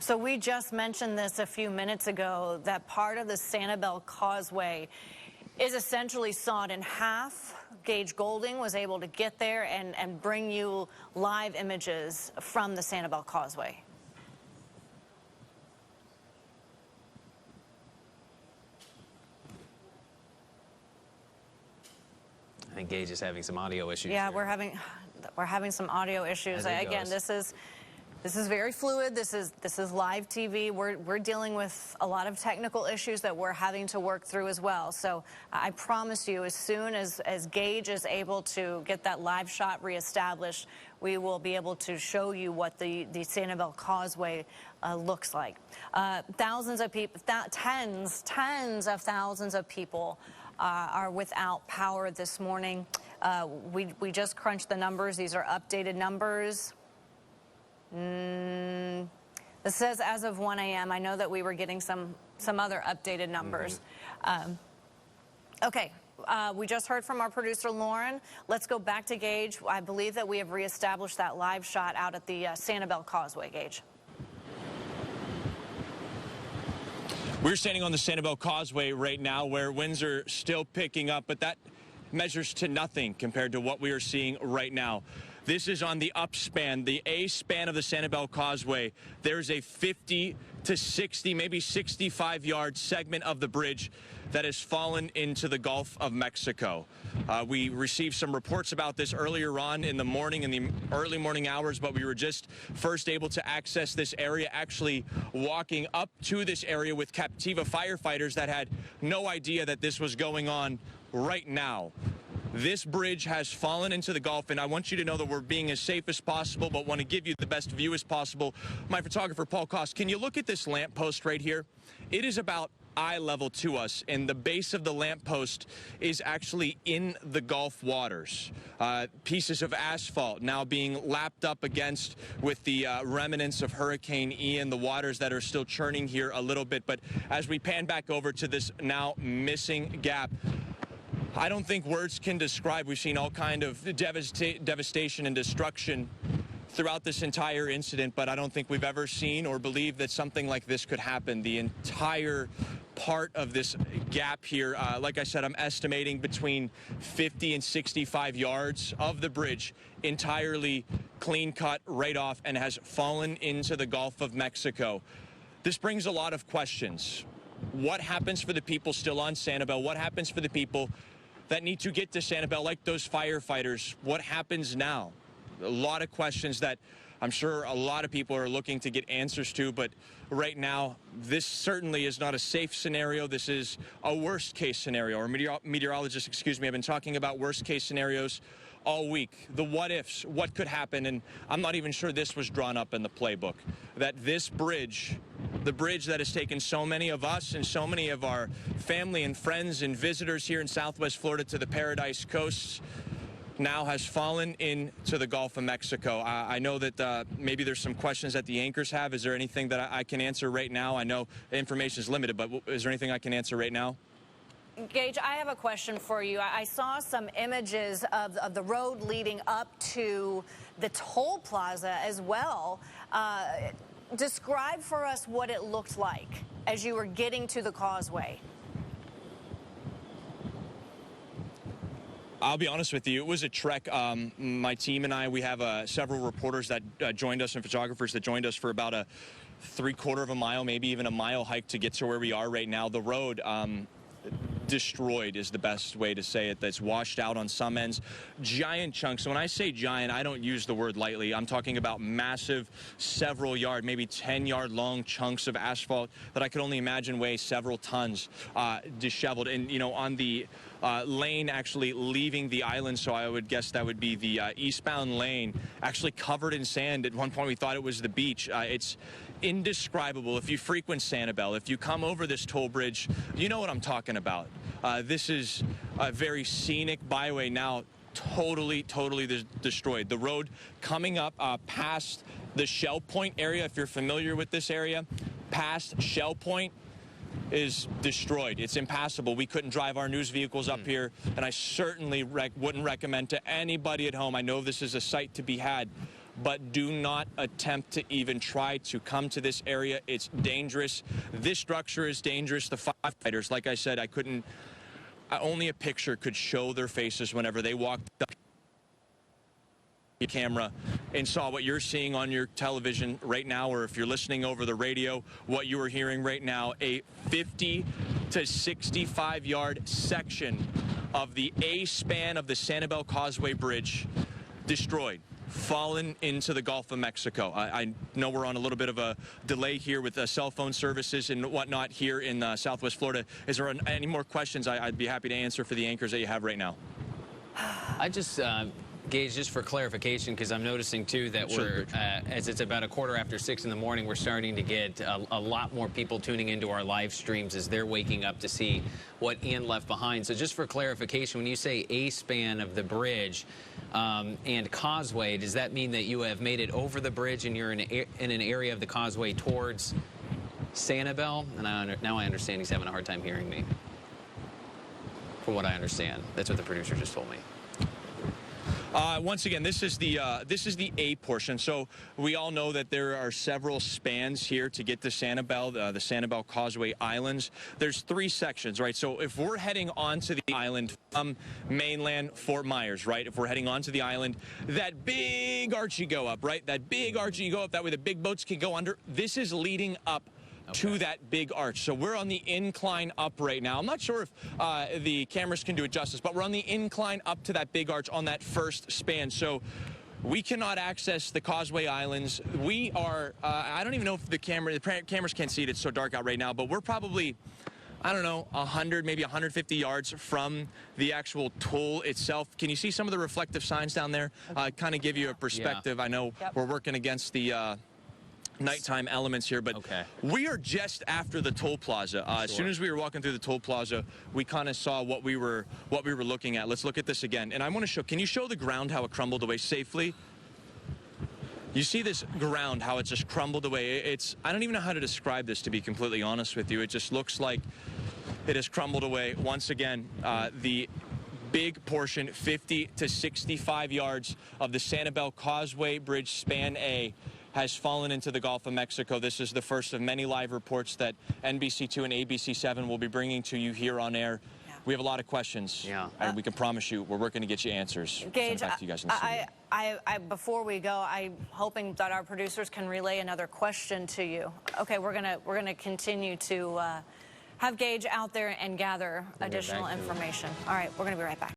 So we just mentioned this a few minutes ago, that part of the Sanibel Causeway is essentially sawed in half. Gage Goulding was able to get there and bring you live images from the Sanibel Causeway. I think Gage is having some audio issues. Yeah, here. we're having some audio issues. Again, this is very fluid. This is live TV. We're dealing with a lot of technical issues that we're having to work through as well. So I promise you, as soon as Gage is able to get that live shot reestablished, we will be able to show you what the Sanibel Causeway looks like. Thousands of people, tens of thousands of people are without power this morning. We just crunched the numbers. These are updated numbers. This says as of 1 a.m. I know that we were getting some other updated numbers. Okay, we just heard from our producer, Lauren. Let's go back to Gage. I believe that we have reestablished that live shot out at the Sanibel Causeway, Gage. We're standing on the Sanibel Causeway right now where winds are still picking up, but that measures to nothing compared to what we are seeing right now. This is on the upspan, the A span of the Sanibel Causeway. There's a 50 to 60, maybe 65-yard segment of the bridge that has fallen into the Gulf of Mexico. We received some reports about this earlier on in the morning, in the early morning hours, but we were just first able to access this area, actually walking up to this area with Captiva firefighters that had no idea that this was going on right now. This bridge has fallen into the Gulf, and I want you to know that we're being as safe as possible, but want to give you the best view as possible. My photographer, Paul Kost, can you look at this lamppost right here? It is about eye level to us, and the base of the lamppost is actually in the Gulf waters. Pieces of asphalt now being lapped up against with the remnants of Hurricane Ian, the waters that are still churning here a little bit. But as we pan back over to this now missing gap, I don't think words can describe. We've seen all kind of devastation and destruction throughout this entire incident, but I don't think we've ever seen or believed that something like this could happen. The entire part of this gap here, like I said, I'm estimating between 50 and 65 yards of the bridge entirely clean cut right off and has fallen into the Gulf of Mexico. This brings a lot of questions. What happens for the people still on Sanibel? What happens for the people that need to get to Sanibel, like those firefighters? What happens now? A lot of questions that I'm sure a lot of people are looking to get answers to, but right now, this certainly is not a safe scenario. This is a worst case scenario. Our meteorologists, excuse me, have been talking about worst case scenarios all week. The what ifs, what could happen, and I'm not even sure this was drawn up in the playbook. That this bridge, the bridge that has taken so many of us and so many of our family and friends and visitors here in Southwest Florida to the Paradise Coast, now has fallen into the Gulf of Mexico. I know that maybe there's some questions that the anchors have. Is there anything that I can answer right now? I know the information is limited, but is there anything I can answer right now? Gage, I have a question for you. I saw some images of the road leading up to the toll plaza as well. Describe for us what it looked like as you were getting to the causeway. I'll be honest with you, it was a trek. My team and I, we have several reporters that joined us and photographers that joined us for about a 3/4 of a mile, maybe even a mile hike to get to where we are right now. The road, destroyed is the best way to say it. That's washed out on some ends. Giant chunks. When I say giant, I don't use the word lightly. I'm talking about massive, several yard, maybe 10-yard long chunks of asphalt that I could only imagine weigh several tons, disheveled. And, you know, on the lane actually leaving the island, so I would guess that would be the eastbound lane, actually covered in sand. At one point we thought it was the beach. It's indescribable. If you frequent Sanibel, if you come over this toll bridge, you know what I'm talking about. This is a very scenic byway now, totally destroyed. The road coming up past the Shell Point area, if you're familiar with this area, past Shell Point is destroyed. It's impassable. We couldn't drive our news vehicles up here, and I certainly wouldn't recommend to anybody at home. I know this is a sight to be had. but do not attempt to even try to come to this area. It's dangerous. This structure is dangerous. The firefighters, like I said, only a picture could show their faces whenever they walked up the camera and saw what you're seeing on your television right now, or if you're listening over the radio, what you are hearing right now, a 50 to 65 yard section of the A span of the Sanibel Causeway Bridge destroyed, fallen into the Gulf of Mexico. I know we're on a little bit of a delay here with cell phone services and whatnot here in Southwest Florida. Is there any more questions I'd be happy to answer for the anchors that you have right now? I just, Gage, just for clarification, because I'm noticing too that we're, as it's about 6:15 in the morning, we're starting to get a lot more people tuning into our live streams as they're waking up to see what Ian left behind. So just for clarification, when you say A span of the bridge and causeway, does that mean that you have made it over the bridge and you're in an area of the causeway towards Sanibel? And now I understand he's having a hard time hearing me. From what I understand, that's what the producer just told me. Once again, this is the A portion. So we all know that there are several spans here to get to Sanibel, the Sanibel Causeway Islands. There's 3 sections, right? So if we're heading onto the island from mainland Fort Myers, right? If we're heading onto the island, that big arch you go up, right? That big arch you go up, that way the big boats can go under. This is leading up to that big arch. So we're on the incline up right now. I'm not sure if the cameras can do it justice, but we're on the incline up to that big arch on that first span. So we cannot access the Causeway Islands. We are, I don't even know if the cameras can't see it. It's so dark out right now, but we're probably, I don't know, 100, maybe 150 yards from the actual toll itself. Can you see some of the reflective signs down there? Kind of give you a perspective. I know we're working against the nighttime elements here, but we are just after the toll plaza. As soon as we were walking through the toll plaza, we kind of saw what we were looking at. Let's look at this again. And I want to show, can you show the ground how it crumbled away safely? You see this ground, how it just crumbled away. I don't even know how to describe this, to be completely honest with you. It just looks like it has crumbled away. Once again, the big portion, 50 to 65 yards of the Sanibel Causeway Bridge Span A, has fallen into the Gulf of Mexico. This is the first of many live reports that NBC2 and ABC7 will be bringing to you here on air. We have a lot of questions, and we can promise you we're working to get you answers. Gage, back to you guys in the studio. Before we go, I'm hoping that our producers can relay another question to you. Okay, we're gonna continue to have Gage out there and gather additional information. All right, we're gonna be right back.